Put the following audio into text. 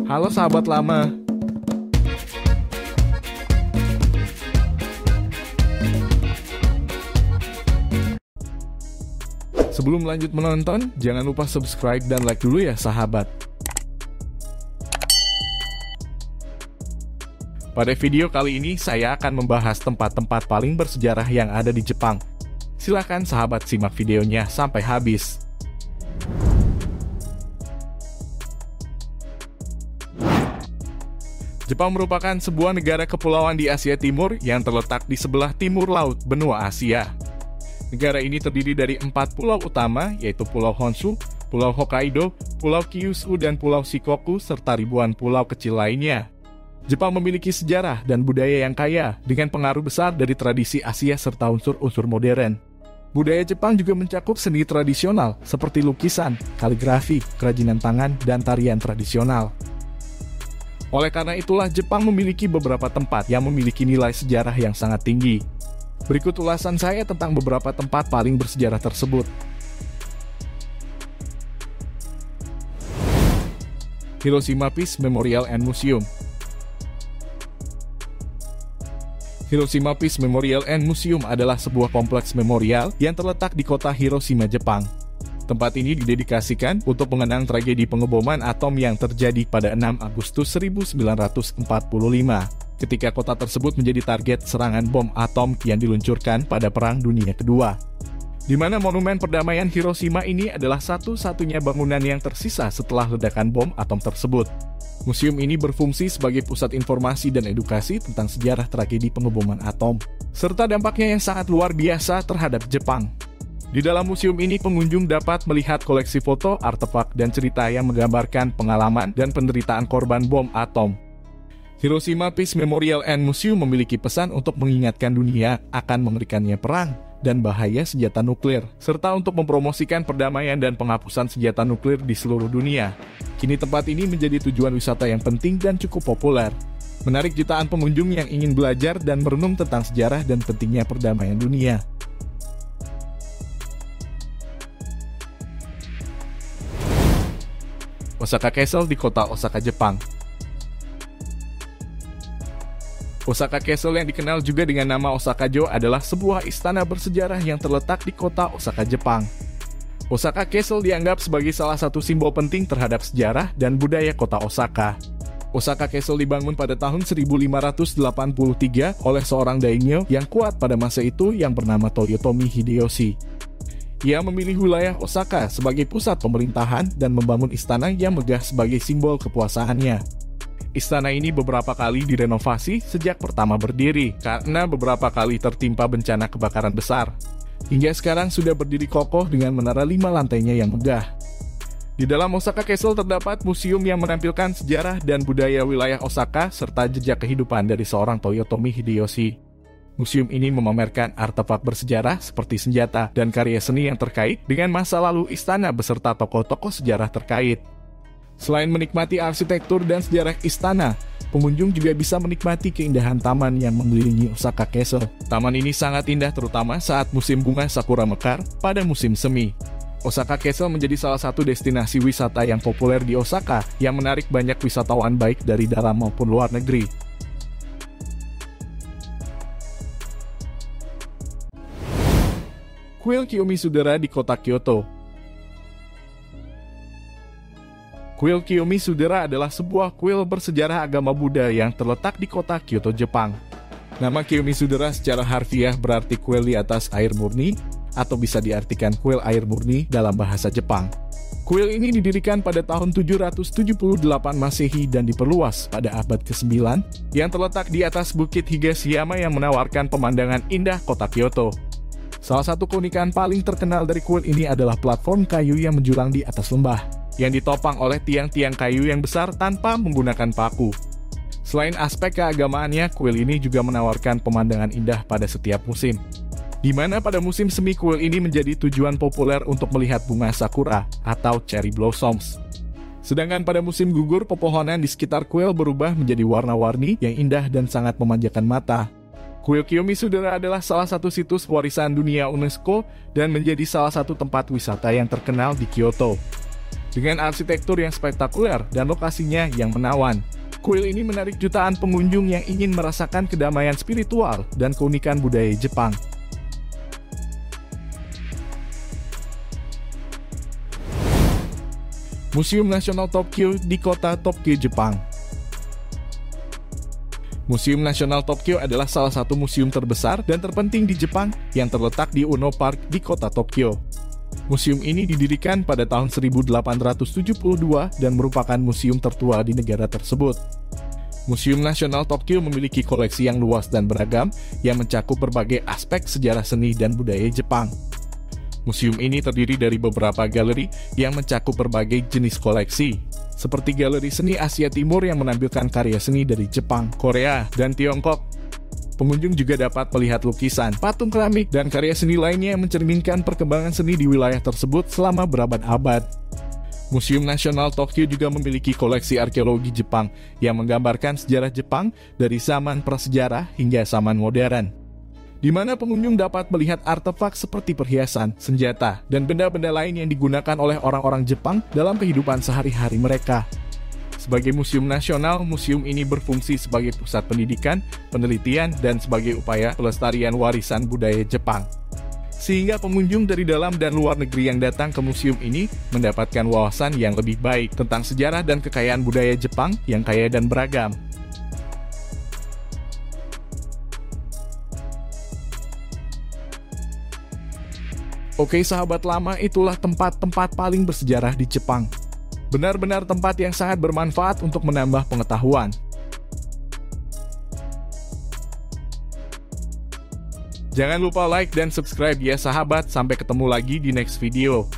Halo sahabat lama. Sebelum lanjut menonton, jangan lupa subscribe dan like dulu ya sahabat. Pada video kali ini saya akan membahas tempat-tempat paling bersejarah yang ada di Jepang. Silahkan sahabat simak videonya sampai habis. Jepang merupakan sebuah negara kepulauan di Asia Timur yang terletak di sebelah timur laut benua Asia. Negara ini terdiri dari 4 pulau utama, yaitu Pulau Honshu, Pulau Hokkaido, Pulau Kyushu, dan Pulau Shikoku, serta ribuan pulau kecil lainnya. Jepang memiliki sejarah dan budaya yang kaya, dengan pengaruh besar dari tradisi Asia serta unsur-unsur modern. Budaya Jepang juga mencakup seni tradisional, seperti lukisan, kaligrafi, kerajinan tangan, dan tarian tradisional. Oleh karena itulah, Jepang memiliki beberapa tempat yang memiliki nilai sejarah yang sangat tinggi. Berikut ulasan saya tentang beberapa tempat paling bersejarah tersebut. Hiroshima Peace Memorial and Museum. Hiroshima Peace Memorial and Museum adalah sebuah kompleks memorial yang terletak di kota Hiroshima, Jepang. Tempat ini didedikasikan untuk mengenang tragedi pengeboman atom yang terjadi pada 6 Agustus 1945. Ketika kota tersebut menjadi target serangan bom atom yang diluncurkan pada Perang Dunia Kedua. Di mana monumen perdamaian Hiroshima ini adalah satu-satunya bangunan yang tersisa setelah ledakan bom atom tersebut. Museum ini berfungsi sebagai pusat informasi dan edukasi tentang sejarah tragedi pengeboman atom, serta dampaknya yang sangat luar biasa terhadap Jepang. Di dalam museum ini, pengunjung dapat melihat koleksi foto, artefak, dan cerita yang menggambarkan pengalaman dan penderitaan korban bom atom. Hiroshima Peace Memorial and Museum memiliki pesan untuk mengingatkan dunia akan mengerikannya perang dan bahaya senjata nuklir, serta untuk mempromosikan perdamaian dan penghapusan senjata nuklir di seluruh dunia. Kini tempat ini menjadi tujuan wisata yang penting dan cukup populer, menarik jutaan pengunjung yang ingin belajar dan merenung tentang sejarah dan pentingnya perdamaian dunia. Osaka Castle di kota Osaka, Jepang. Osaka Castle yang dikenal juga dengan nama Osaka-jo adalah sebuah istana bersejarah yang terletak di kota Osaka, Jepang. Osaka Castle dianggap sebagai salah satu simbol penting terhadap sejarah dan budaya kota Osaka. Osaka Castle dibangun pada tahun 1583 oleh seorang daimyo yang kuat pada masa itu yang bernama Toyotomi Hideyoshi. Ia memilih wilayah Osaka sebagai pusat pemerintahan dan membangun istana yang megah sebagai simbol kepuasaannya. Istana ini beberapa kali direnovasi sejak pertama berdiri karena beberapa kali tertimpa bencana kebakaran besar. Hingga sekarang sudah berdiri kokoh dengan menara 5 lantainya yang megah. Di dalam Osaka Castle terdapat museum yang menampilkan sejarah dan budaya wilayah Osaka serta jejak kehidupan dari seorang Toyotomi Hideyoshi. Museum ini memamerkan artefak bersejarah seperti senjata dan karya seni yang terkait dengan masa lalu istana beserta tokoh-tokoh sejarah terkait. Selain menikmati arsitektur dan sejarah istana, pengunjung juga bisa menikmati keindahan taman yang mengelilingi Osaka Castle. Taman ini sangat indah terutama saat musim bunga sakura mekar pada musim semi. Osaka Castle menjadi salah satu destinasi wisata yang populer di Osaka yang menarik banyak wisatawan baik dari dalam maupun luar negeri. Kuil Kiyomizu-dera di kota Kyoto. Kuil Kiyomizu-dera adalah sebuah kuil bersejarah agama Buddha yang terletak di kota Kyoto, Jepang. Nama Kiyomizu-dera secara harfiah berarti kuil di atas air murni, atau bisa diartikan kuil air murni dalam bahasa Jepang. Kuil ini didirikan pada tahun 778 Masehi dan diperluas pada abad ke-9, yang terletak di atas Bukit Higashiyama yang menawarkan pemandangan indah kota Kyoto. Salah satu keunikan paling terkenal dari kuil ini adalah platform kayu yang menjulang di atas lembah, yang ditopang oleh tiang-tiang kayu yang besar tanpa menggunakan paku. Selain aspek keagamaannya, kuil ini juga menawarkan pemandangan indah pada setiap musim. Di mana pada musim semi kuil ini menjadi tujuan populer untuk melihat bunga sakura atau cherry blossoms. Sedangkan pada musim gugur, pepohonan di sekitar kuil berubah menjadi warna-warni yang indah dan sangat memanjakan mata. Kuil Kiyomizu-dera adalah salah satu situs warisan dunia UNESCO dan menjadi salah satu tempat wisata yang terkenal di Kyoto. Dengan arsitektur yang spektakuler dan lokasinya yang menawan, kuil ini menarik jutaan pengunjung yang ingin merasakan kedamaian spiritual dan keunikan budaya Jepang. Museum Nasional Tokyo di kota Tokyo, Jepang. Museum Nasional Tokyo adalah salah satu museum terbesar dan terpenting di Jepang yang terletak di Uno Park di kota Tokyo. Museum ini didirikan pada tahun 1872 dan merupakan museum tertua di negara tersebut. Museum Nasional Tokyo memiliki koleksi yang luas dan beragam yang mencakup berbagai aspek sejarah seni dan budaya Jepang. Museum ini terdiri dari beberapa galeri yang mencakup berbagai jenis koleksi, seperti galeri seni Asia Timur yang menampilkan karya seni dari Jepang, Korea, dan Tiongkok. Pengunjung juga dapat melihat lukisan, patung keramik, dan karya seni lainnya yang mencerminkan perkembangan seni di wilayah tersebut selama berabad-abad. Museum Nasional Tokyo juga memiliki koleksi arkeologi Jepang yang menggambarkan sejarah Jepang dari zaman prasejarah hingga zaman modern, di mana pengunjung dapat melihat artefak seperti perhiasan, senjata, dan benda-benda lain yang digunakan oleh orang-orang Jepang dalam kehidupan sehari-hari mereka. Sebagai museum nasional, museum ini berfungsi sebagai pusat pendidikan, penelitian, dan sebagai upaya pelestarian warisan budaya Jepang. Sehingga pengunjung dari dalam dan luar negeri yang datang ke museum ini mendapatkan wawasan yang lebih baik tentang sejarah dan kekayaan budaya Jepang yang kaya dan beragam. Oke sahabat lama, itulah tempat-tempat paling bersejarah di Jepang. Benar-benar tempat yang sangat bermanfaat untuk menambah pengetahuan. Jangan lupa like dan subscribe ya sahabat, sampai ketemu lagi di next video.